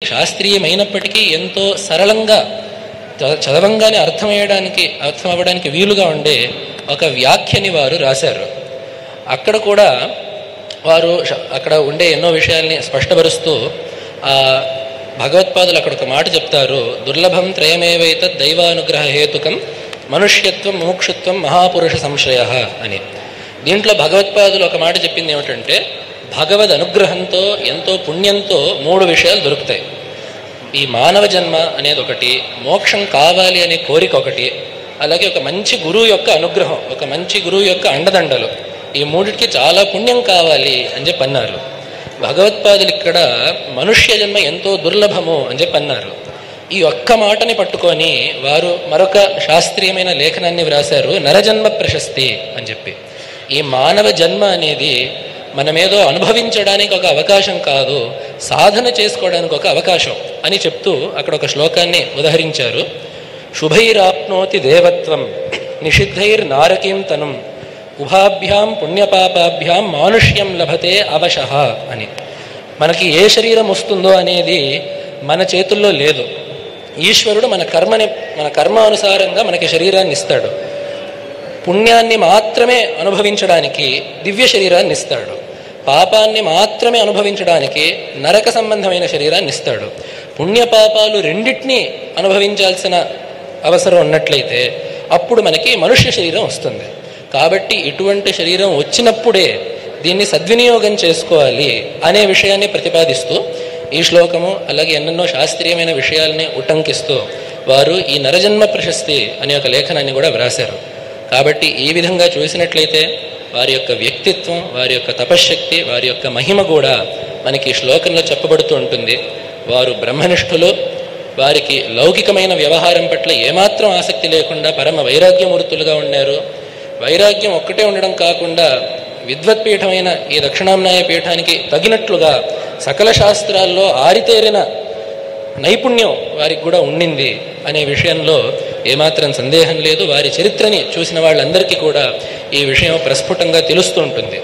శాస్త్రీయమైనప్పటికీ ఎంతో సరళంగా చదవంగానే అర్థం అవ్వడానికి వీలుగా ఉండే ఒక వ్యాఖ్యని వారు రాశారు. అక్కడ కూడా వారు అక్కడ ఉండే ఎన్నో విషయాల్ని స్పష్టపరుస్తూ భగవత్పాదులు అక్కడ ఒక మాట చెప్తారు, దుర్లభం త్రయమేవైత దైవానుగ్రహ హేతుకం మనుష్యత్వం ముముక్షుత్వం మహాపురుష సంశ్రయ అని. దీంట్లో భగవత్పాదులు ఒక మాట చెప్పింది ఏమిటంటే, భగవద్ అనుగ్రహంతో ఎంతో పుణ్యంతో 3 విషయాలు దొరుకుతాయి. ఈ మానవ జన్మ అనేది ఒకటి, మోక్షం కావాలి అనే కోరిక ఒకటి, అలాగే ఒక మంచి గురువు యొక్క అనుగ్రహం, ఒక మంచి గురువు యొక్క అండదండలు, ఈ 3టికి చాలా పుణ్యం కావాలి అని చెప్పి అన్నారు. భగవత్పాదులు ఇక్కడ మనుష్య జన్మ ఎంతో దుర్లభము అని చెప్పి అన్నారు. ఈ ఒక్క మాటని పట్టుకొని వారు మరొక శాస్త్రీయమైన లేఖనాన్ని వ్రాశారు, నరజన్మ ప్రశస్తి అని చెప్పి. ఈ మానవ జన్మ అనేది మనమేదో అనుభవించడానికి ఒక అవకాశం కాదు, సాధన చేసుకోవడానికి ఒక అవకాశం అని చెప్తూ అక్కడ ఒక శ్లోకాన్ని ఉదహరించారు. శుభైరాప్నోతి దేవత్వం నిషిద్ధైర్ నారకీం తనం ఉభాభ్యాం పుణ్యపాపాభ్యాం మానుష్యం లభతే అవశః అని. మనకి ఏ శరీరం వస్తుందో అనేది మన చేతుల్లో లేదు. ఈశ్వరుడు మన కర్మ అనుసారంగా మనకి శరీరాన్ని ఇస్తాడు. పుణ్యాన్ని మాత్రమే అనుభవించడానికి దివ్య శరీరాన్ని ఇస్తాడు, పాపాన్ని మాత్రమే అనుభవించడానికి నరక సంబంధమైన శరీరాన్ని ఇస్తాడు. పుణ్యపాపాలు రెండింటినీ అనుభవించాల్సిన అవసరం ఉన్నట్లయితే అప్పుడు మనకి మనుష్య శరీరం వస్తుంది. కాబట్టి ఇటువంటి శరీరం వచ్చినప్పుడే దీన్ని సద్వినియోగం చేసుకోవాలి అనే విషయాన్ని ప్రతిపాదిస్తూ ఈ శ్లోకము అలాగే ఎన్నెన్నో శాస్త్రీయమైన విషయాల్ని ఉటంకిస్తూ వారు ఈ నరజన్మ ప్రశస్తి అనే ఒక లేఖనాన్ని కూడా వ్రాశారు. కాబట్టి ఈ విధంగా చూసినట్లయితే వారి యొక్క వ్యక్తిత్వం, వారి యొక్క తపశ్శక్తి, వారి యొక్క మహిమ కూడా మనకి శ్లోకంలో చెప్పబడుతూ ఉంటుంది. వారు బ్రహ్మనిష్ఠులు, వారికి లౌకికమైన వ్యవహారం పట్ల ఏమాత్రం ఆసక్తి లేకుండా పరమ వైరాగ్యమూర్తులుగా ఉన్నారు. వైరాగ్యం ఒక్కటే ఉండడం కాకుండా విద్వత్పీఠమైన ఈ దక్షిణామ్నాయ పీఠానికి తగినట్లుగా సకల శాస్త్రాల్లో ఆరితేరిన నైపుణ్యం వారికి కూడా ఉండింది అనే విషయంలో ఏమాత్రం సందేహం లేదు. వారి చరిత్రని చూసిన వాళ్ళందరికీ కూడా ఈ విషయం ప్రస్ఫుటంగా తెలుస్తూ ఉంటుంది.